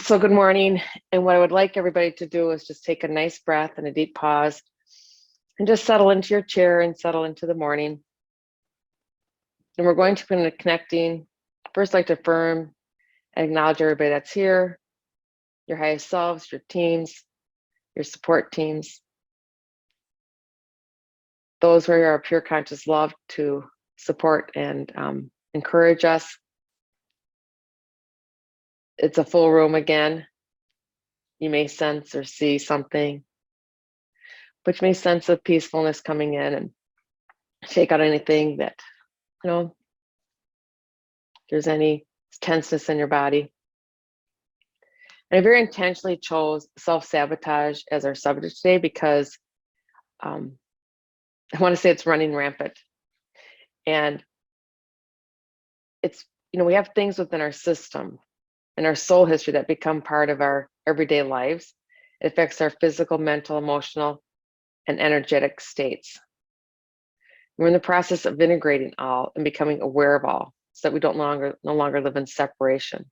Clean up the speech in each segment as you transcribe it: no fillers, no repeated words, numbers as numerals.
So good morning. And what I would like everybody to do is just take a nice breath and a deep pause and just settle into your chair and settle into the morning. And we're going to be connecting. First, I'd like to affirm and acknowledge everybody that's here, your highest selves, your teams, your support teams, those who are pure conscious love to support and encourage us. It's a full room again. You may sense or see something, but you may sense a peacefulness coming in and shake out anything that, if there's any tenseness in your body. And I very intentionally chose self-sabotage as our subject today because I want to say it's running rampant. And it's, we have things within our system and our soul history that become part of our everyday lives. It affects our physical, mental, emotional, and energetic states. We're in the process of integrating all and becoming aware of all so that we no longer live in separation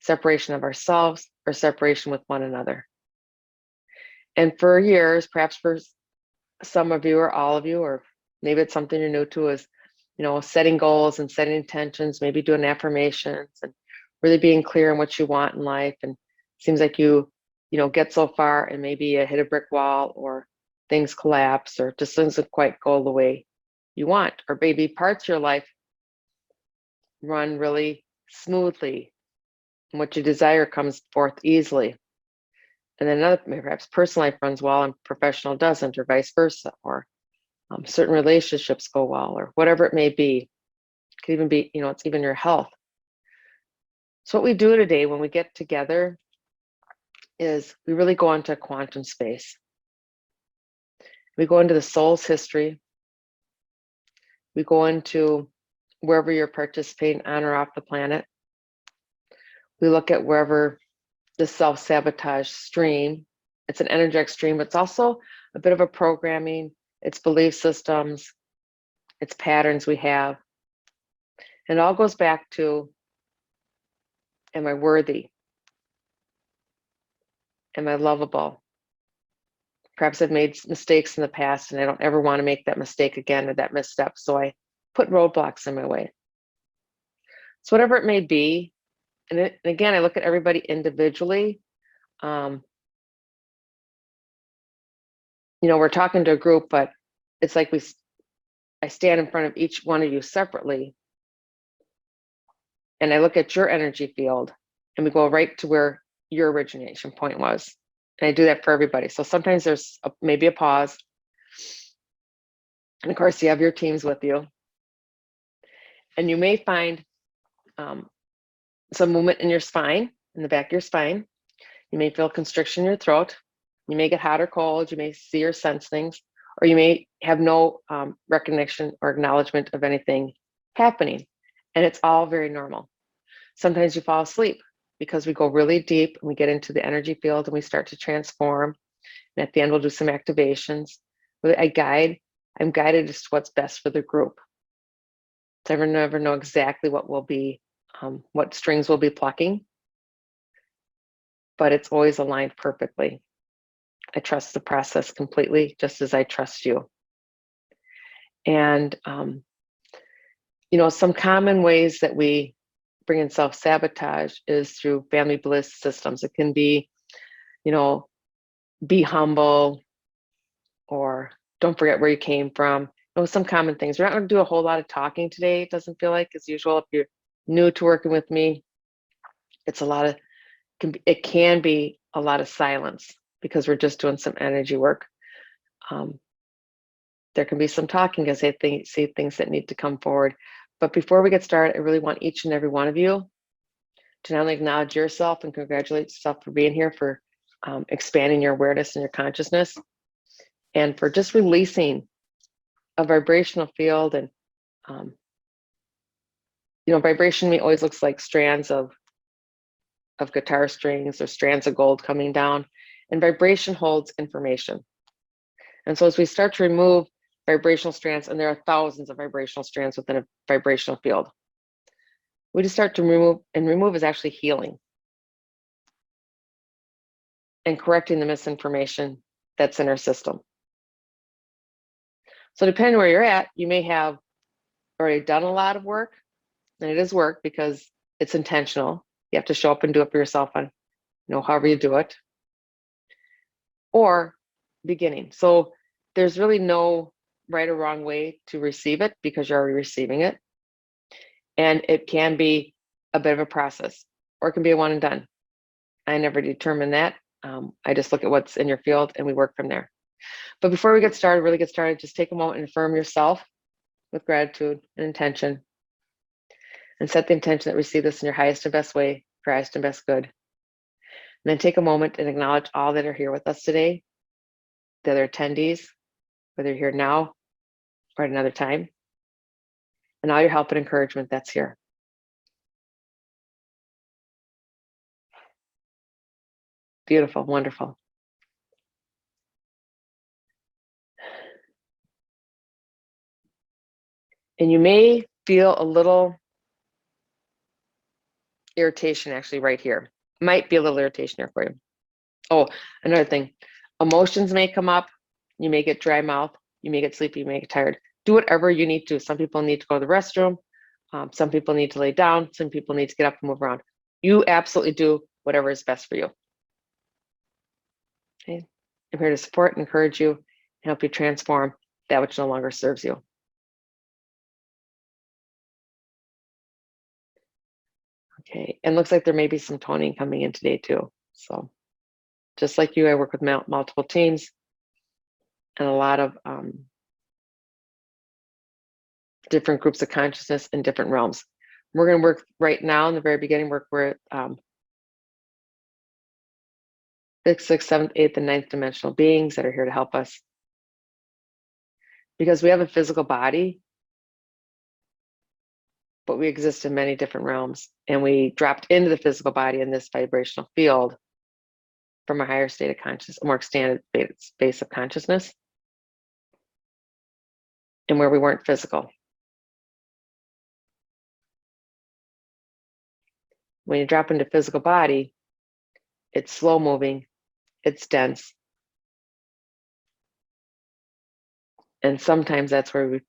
of ourselves or separation with one another. And for years, perhaps for some of you or all of you, or maybe it's something you're new to, is setting goals and setting intentions, maybe doing affirmations and really being clear on what you want in life. And it seems like you get so far and maybe you hit a brick wall or things collapse or just doesn't quite go the way you want, or maybe parts of your life run really smoothly and what you desire comes forth easily. And then another, perhaps personal life runs well and professional doesn't, or vice versa, or certain relationships go well, or whatever it may be. It could even be, it's even your health. So what we do today when we get together is we really go into quantum space. We go into the soul's history. We go into wherever you're participating on or off the planet. We look at wherever the self-sabotage stream, it's an energetic stream, but it's also a bit of a programming, it's belief systems, it's patterns we have. And it all goes back to, am I worthy? Am I lovable? Perhaps I've made mistakes in the past and I don't ever want to make that mistake again or that misstep. So I put roadblocks in my way. So whatever it may be, and again, I look at everybody individually. We're talking to a group, but it's like I stand in front of each one of you separately. And I look at your energy field and we go right to where your origination point was. And I do that for everybody. So sometimes there's maybe a pause. And of course, you have your teams with you. And you may find some movement in your spine, in the back of your spine. You may feel constriction in your throat. You may get hot or cold. You may see or sense things, or you may have no recognition or acknowledgement of anything happening. And it's all very normal. Sometimes you fall asleep because we go really deep and we get into the energy field and we start to transform. And at the end, we'll do some activations. I'm guided as to what's best for the group. So I never know exactly what will be, what strings we'll be plucking, but it's always aligned perfectly. I trust the process completely, just as I trust you. And, some common ways that we bring in self-sabotage is through family belief systems. It can be, be humble, or don't forget where you came from. Some common things. We're not going to do a whole lot of talking today. It doesn't feel like, as usual. If you're new to working with me, it's it can be a lot of silence because we're just doing some energy work. There can be some talking as I see things that need to come forward. But before we get started, I really want each and every one of you to not only acknowledge yourself and congratulate yourself for being here, for expanding your awareness and your consciousness, and for just releasing a vibrational field. And vibration to me always looks like strands of guitar strings or strands of gold coming down, and vibration holds information. And so as we start to remove vibrational strands, and there are thousands of vibrational strands within a vibrational field, we just start to remove, and remove is actually healing. and correcting the misinformation that's in our system. So depending where you're at, you may have already done a lot of work, and it is work because it's intentional. You have to show up and do it for yourself on, however you do it, or beginning. So there's really no right or wrong way to receive it because you're already receiving it. And it can be a bit of a process, or it can be a one and done. I never determine that. I just look at what's in your field and we work from there. But before we really get started, just take a moment and affirm yourself with gratitude and intention, and set the intention that receive this in your highest and best way, for highest and best good. And then take a moment and acknowledge all that are here with us today, the other attendees, whether you're here now or at another time, and all your help and encouragement that's here. Beautiful, wonderful. And you may feel a little irritation actually right here. Might be a little irritation here for you. Oh, another thing, emotions may come up. You may get dry mouth. You may get sleepy. You may get tired. Do whatever you need to. Some people need to go to the restroom. Some people need to lay down. Some people need to get up and move around. You absolutely do whatever is best for you. Okay. I'm here to support and encourage you and help you transform that which no longer serves you. Okay, and looks like there may be some toning coming in today too. So just like you, I work with multiple teams and a lot of different groups of consciousness in different realms. We're going to work right now in the very beginning, work with 5th, 6th, 7th, 8th, and 9th dimensional beings that are here to help us. Because we have a physical body, but we exist in many different realms, and we dropped into the physical body in this vibrational field from a higher state of consciousness, a more expanded space of consciousness, and where we weren't physical. When you drop into physical body, it's slow moving, it's dense, and sometimes that's where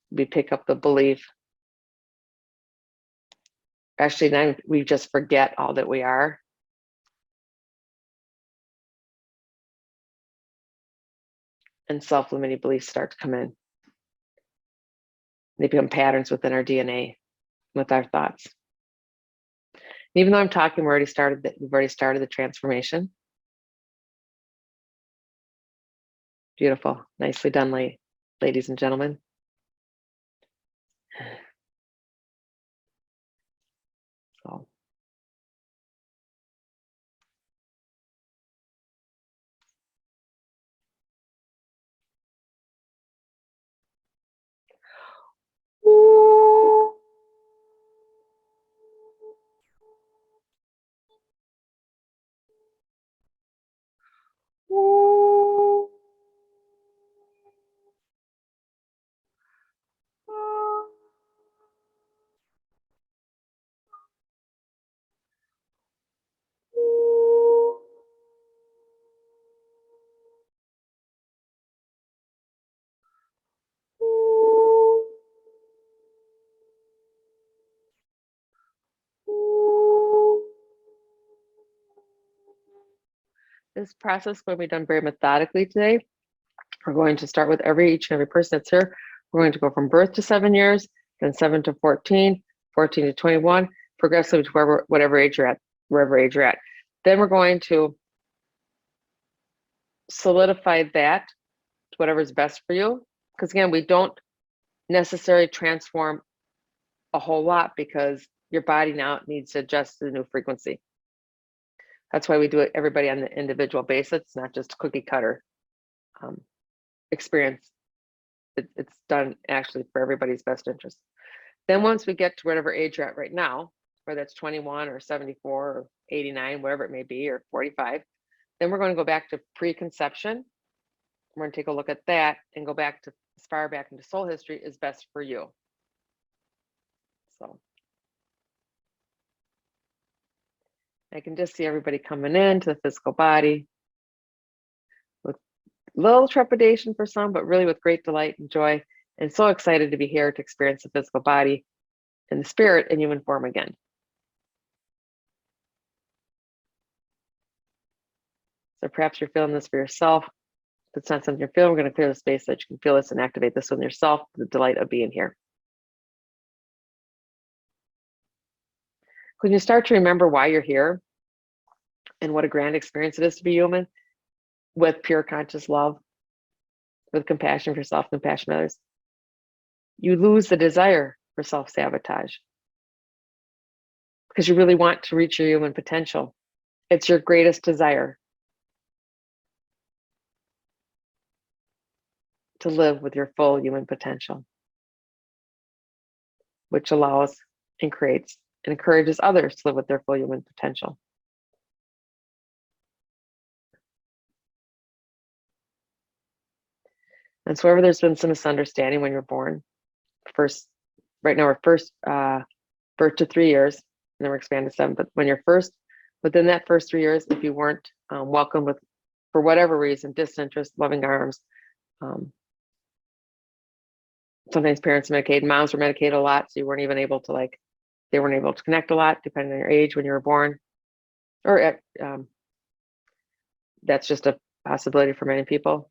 we pick up the belief. Actually, now we just forget all that we are. And self-limiting beliefs start to come in. They become patterns within our DNA, with our thoughts. Even though I'm talking, we've already started the transformation. Beautiful, nicely done, ladies and gentlemen. So. This process is going to be done very methodically today. We're going to start with each and every person that's here. We're going to go from birth to 7 years, then 7 to 14, 14 to 21, progressively to whatever age you're at, wherever age you're at. Then we're going to solidify that to whatever's best for you. Because again, we don't necessarily transform a whole lot because your body now needs to adjust to the new frequency. That's why we do it everybody on the individual basis. It's not just cookie cutter experience. It's done actually for everybody's best interest. Then once we get to whatever age you're at right now, whether that's 21 or 74 or 89, whatever it may be, or 45, then we're going to go back to preconception. We're going to take a look at that and go back to as far back into soul history is best for you. So I can just see everybody coming into the physical body with little trepidation for some, but really with great delight and joy, and so excited to be here to experience the physical body and the spirit in human form again. So perhaps you're feeling this for yourself. If it's not something you're feeling, we're going to clear the space so that you can feel this and activate this within yourself, the delight of being here. When you start to remember why you're here and what a grand experience it is to be human, with pure conscious love, with compassion for yourself, compassion for others, you lose the desire for self-sabotage because you really want to reach your human potential. It's your greatest desire to live with your full human potential, which allows and creates and encourages others to live with their full human potential. And so wherever there's been some misunderstanding when you're born, right now we're first birth to 3 years, and then we're expanded to 7, but when you're first, within that first 3 years, if you weren't welcomed with, for whatever reason, disinterest, loving arms, sometimes parents medicated, moms were medicated a lot, so you weren't even able to they weren't able to connect a lot depending on your age when you were born, or that's just a possibility for many people.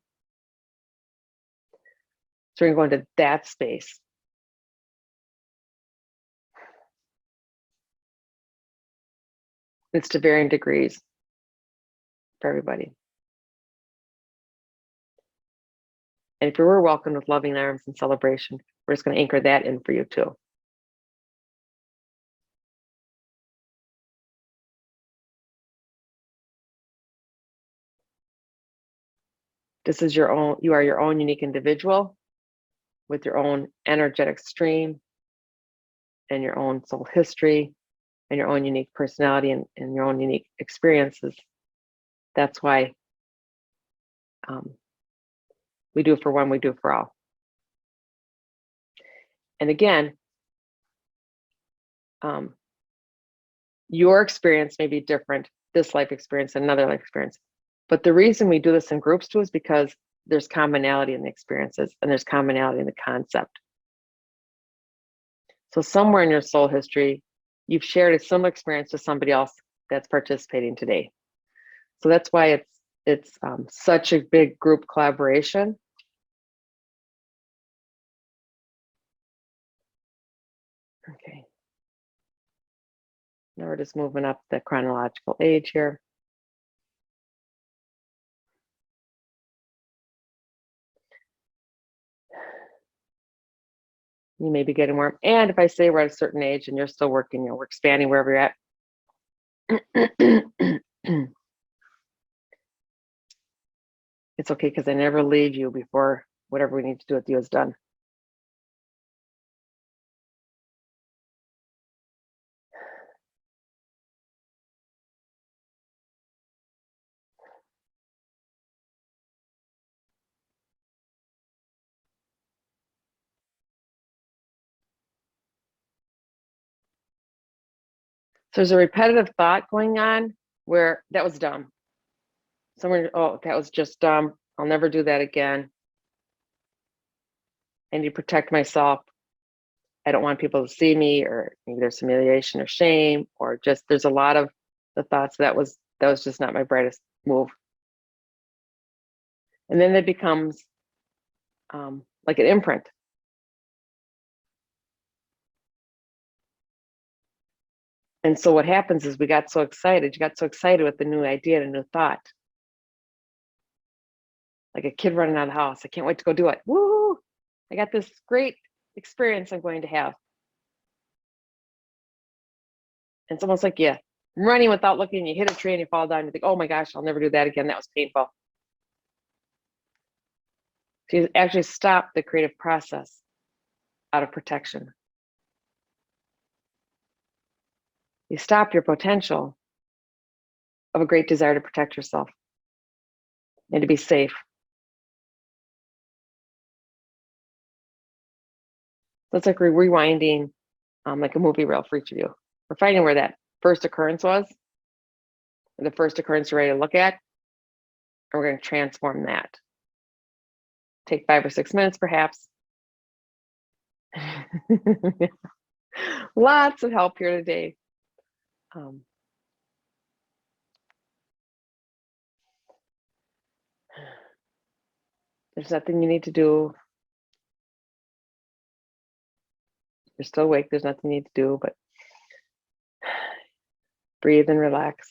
So we're going to go into that space. It's to varying degrees for everybody. And if you were welcomed with loving arms and celebration, we're just going to anchor that in for you too. This is your own, you are your own unique individual with your own energetic stream and your own soul history and your own unique personality and your own unique experiences. That's why we do for one, we do for all. And again, your experience may be different, this life experience, another life experience. But the reason we do this in groups too is because there's commonality in the experiences and there's commonality in the concept. So somewhere in your soul history, you've shared a similar experience to somebody else that's participating today. So that's why it's such a big group collaboration. Okay. Now we're just moving up the chronological age here. You may be getting warm. And if I say we're at a certain age and you're still working, we're expanding wherever you're at. It's okay because I never leave you before whatever we need to do with you is done. So there's a repetitive thought going on where that was dumb. Someone, oh, that was just dumb. I'll never do that again. I need to protect myself. I don't want people to see me, or maybe there's humiliation or shame, or just there's a lot of the thoughts that was just not my brightest move. And then it becomes like an imprint. And so what happens is we got so excited. You got so excited with the new idea, the new thought. Like a kid running out of the house. I can't wait to go do it. Woo! I got this great experience I'm going to have. And it's almost like running without looking, you hit a tree and you fall down, you think, oh my gosh, I'll never do that again. That was painful. So you actually stop the creative process out of protection. You stop your potential of a great desire to protect yourself and to be safe. So it's like we're rewinding like a movie reel for each of you. We're finding where that first occurrence was, the first occurrence you're ready to look at, and we're going to transform that. Take 5 or 6 minutes, perhaps. Lots of help here today. There's nothing you need to do. You're still awake. There's nothing you need to do, but breathe and relax.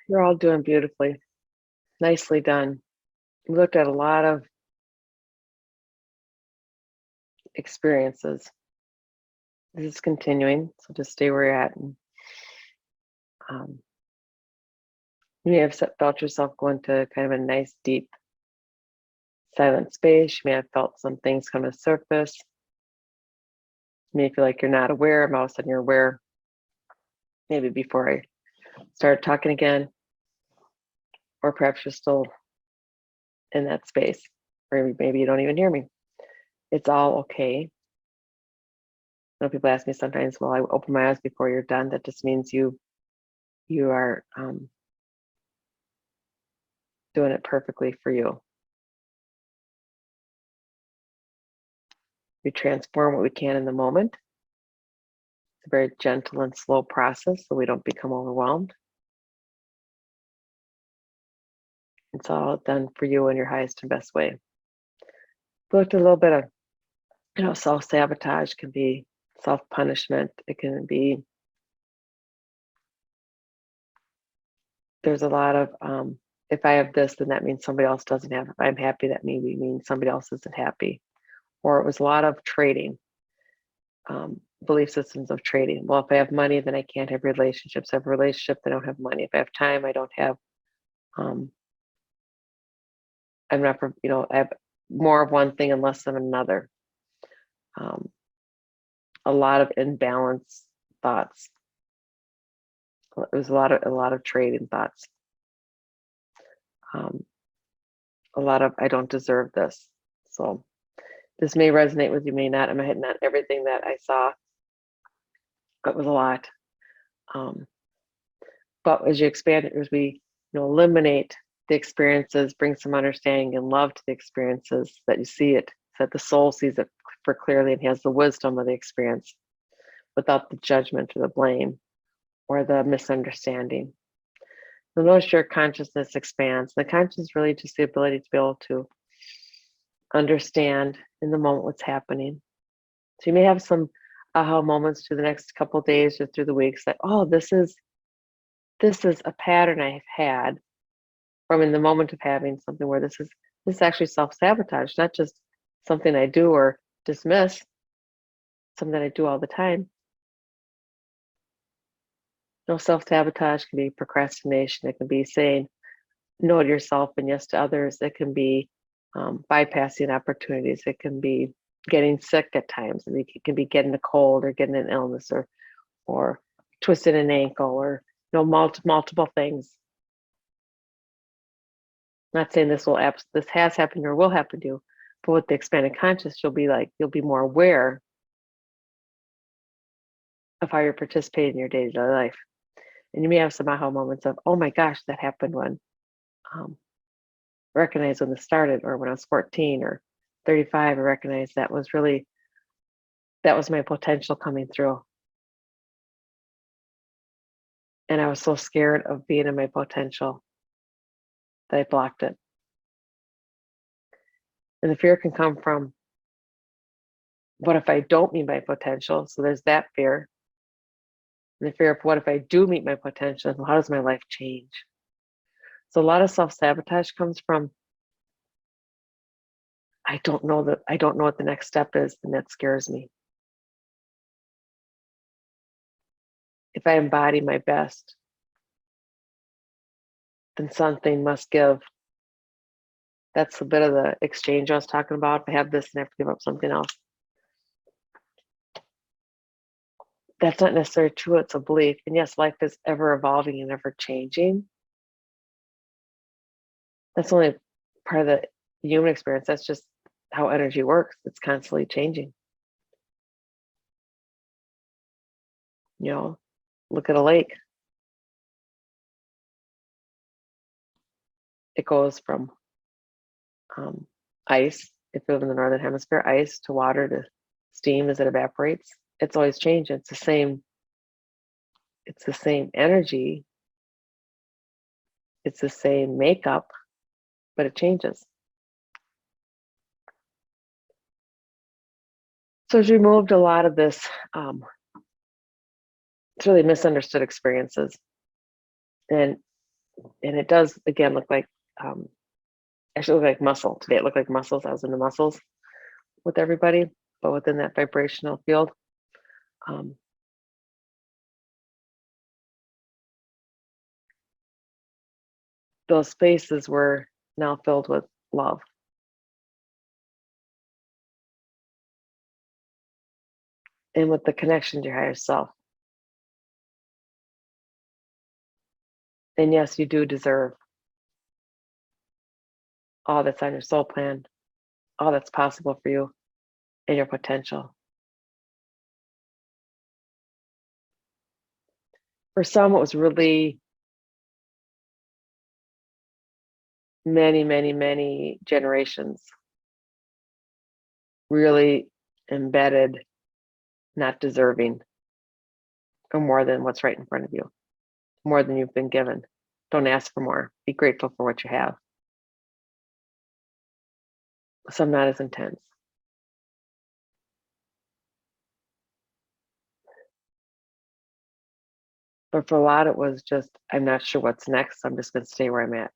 You're all doing beautifully. Nicely done. We looked at a lot of experiences. This is continuing, so just stay where you're at. And, um, you may have felt yourself go into kind of a nice, deep, silent space. You may have felt some things come to surface. You may feel like you're not aware, and all of a sudden you're aware. Maybe before I start talking again, or perhaps you're still in that space, or maybe you don't even hear me. It's all okay. I know people ask me sometimes, well, I open my eyes before you're done. That just means you are doing it perfectly for you. We transform what we can in the moment. It's a very gentle and slow process, so we don't become overwhelmed. It's all done for you in your highest and best way. We looked at a little bit of, self-sabotage can be self-punishment. It can be, there's a lot of, if I have this, then that means somebody else doesn't have it. If I'm happy, that maybe means somebody else isn't happy. Or it was a lot of trading, belief systems of trading. Well, if I have money, then I can't have relationships. If I have a relationship, then I don't have money. If I have time, I don't have, I'm not, I have more of one thing and less of another. A lot of imbalanced thoughts. It was a lot of trading thoughts. A lot of I don't deserve this. So this may resonate with you, may not. I'm hitting on everything that I saw. It was a lot. But as you expand it, as we eliminate the experiences, bring some understanding and love to the experiences, that you see it, that the soul sees it for clearly and has the wisdom of the experience without the judgment or the blame or the misunderstanding. So notice your consciousness expands. The consciousness is really just the ability to be able to understand in the moment what's happening. So you may have some aha moments through the next couple of days or through the weeks that, oh, this is a pattern I've had from in the moment of having something where this is actually self-sabotage, not just something I do or dismiss, something that I do all the time. Self-sabotage can be procrastination. It can be saying no to yourself and yes to others. It can be bypassing opportunities. It can be getting sick at times. I mean, it can be getting a cold or getting an illness or twisting an ankle or multiple things. Not saying this has happened or will happen to you, but with the expanded conscious, you'll be more aware of how you're participating in your day-to-day life. And you may have some aha moments of, oh my gosh, that happened when, recognize when this started, or when I was 14 or 35, I recognized that was my potential coming through. And I was so scared of being in my potential that I blocked it. And the fear can come from, what if I don't meet my potential? So there's that fear. And the fear of, what if I do meet my potential? How does my life change? So a lot of self-sabotage comes from, I don't know what the next step is, and that scares me. If I embody my best, then something must give. That's a bit of the exchange I was talking about. If I have this and I have to give up something else. That's not necessarily true, it's a belief. And yes, life is ever evolving and ever changing. That's only part of the human experience. That's just how energy works. It's constantly changing. Look at a lake. It goes from ice, if you live in the northern hemisphere, ice to water to steam as it evaporates. It's always changing. It's the same energy. It's the same makeup, but it changes. So as we removed a lot of this, it's really misunderstood experiences. And And it does, again, look like, actually look like muscle. Today it looked like muscles. I was into muscles with everybody, but within that vibrational field. Those spaces were now filled with love. And with the connection to your higher self. And yes, you do deserve all that's on your soul plan, all that's possible for you, and your potential. For some, it was really many, many, many generations really embedded, not deserving, or more than what's right in front of you, more than you've been given. Don't ask for more. Be grateful for what you have. Some not as intense. But for a lot, it was just, I'm not sure what's next. I'm just going to stay where I'm at.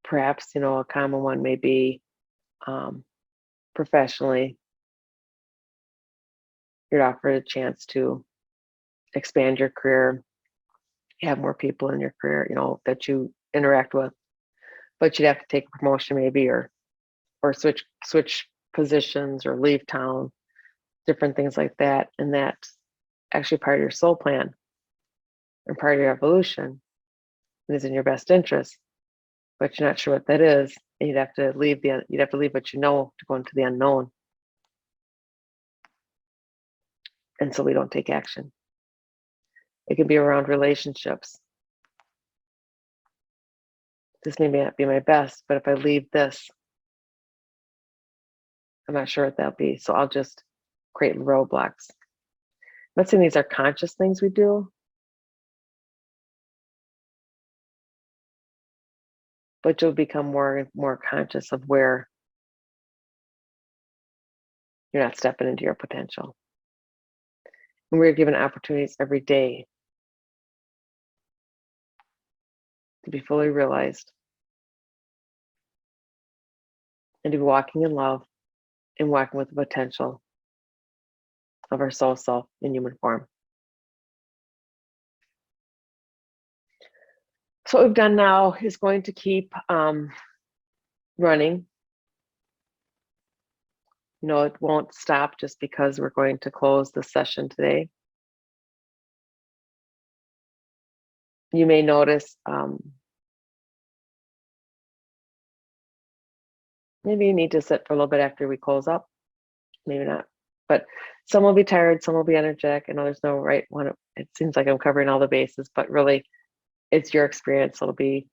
Perhaps, a common one may be professionally, you're offered a chance to expand your career, have more people in your career, that you interact with, but you'd have to take a promotion maybe, or switch positions or leave town, different things like that. And that's actually part of your soul plan and part of your evolution, and is in your best interest, but you're not sure what that is. And you'd have to leave what you know to go into the unknown. And so we don't take action. It can be around relationships. This may not be my best, but if I leave this, I'm not sure what that'll be. So I'll just create roadblocks. I'm not saying these are conscious things we do, but you'll become more and more conscious of where you're not stepping into your potential. And we're given opportunities every day to be fully realized and to be walking in love and walking with the potential of our soul self in human form. So what we've done now is going to keep running. It won't stop just because we're going to close the session today. You may notice maybe you need to sit for a little bit after we close up. Maybe not. But some will be tired, some will be energetic. I know there's no right one. It seems like I'm covering all the bases, but really it's your experience. It'll be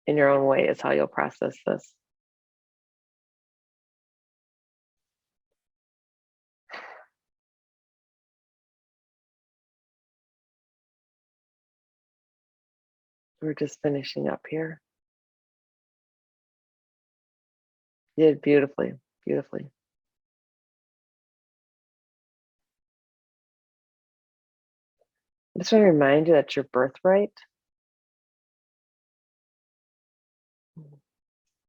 in your own way is how you'll process this. We're just finishing up here. You did beautifully, beautifully. I just want to remind you that your birthright.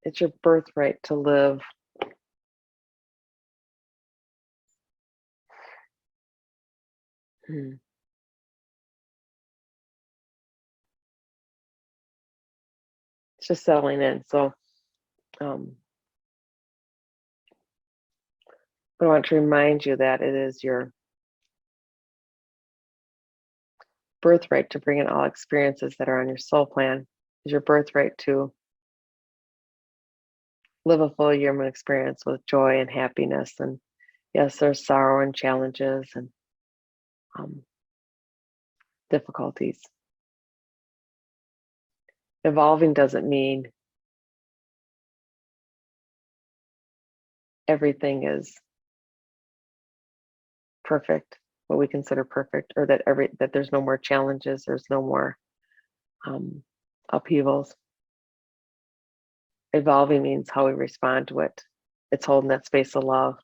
It's your birthright to live it's just settling in. So I want to remind you that it is your birthright to bring in all experiences that are on your soul plan. Is your birthright to live a full human experience with joy and happiness. And yes, there's sorrow and challenges and difficulties. Evolving doesn't mean everything is perfect, what we consider perfect, or that there's no more challenges, there's no more upheavals. Evolving means how we respond to it. It's holding that space of love.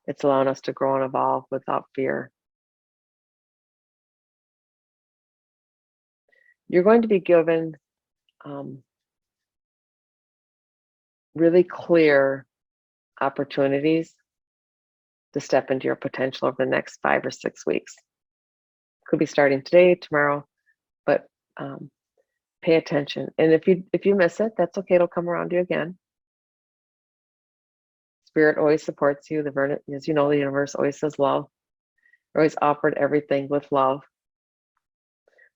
It's allowing us to grow and evolve without fear. You're going to be given really clear opportunities to step into your potential over the next 5 or 6 weeks. Could be starting today, tomorrow, but pay attention. And if you miss it, that's okay. It'll come around to you again. Spirit always supports you. As you know, the universe always says love. You're always offered everything with love.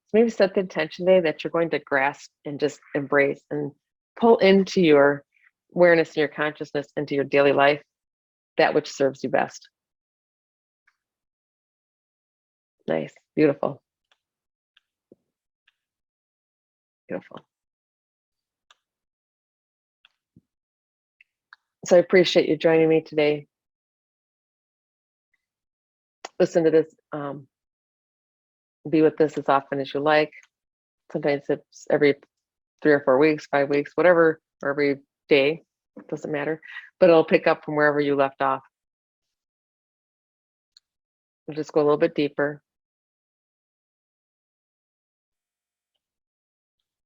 So maybe set the intention today that you're going to grasp and just embrace and pull into your awareness and your consciousness into your daily life that which serves you best. Nice, beautiful. Beautiful. So I appreciate you joining me today. Listen to this, be with this as often as you like. Sometimes it's every 3 or 4 weeks, 5 weeks, whatever, or every day, it doesn't matter, but it'll pick up from wherever you left off. We'll just go a little bit deeper.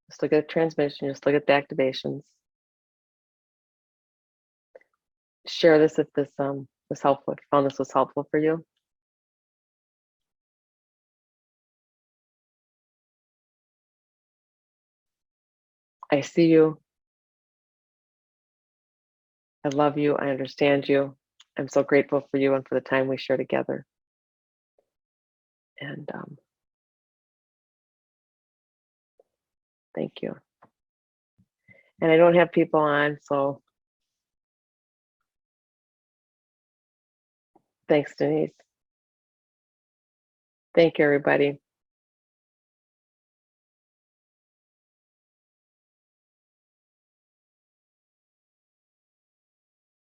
Just look at the transmission, just look at the activations. Share this if this was helpful, if you found this was helpful for you. I see you. I love you. I understand you. I'm so grateful for you and for the time we share together. And thank you. And I don't have people on, so thanks, Denise. Thank you, everybody.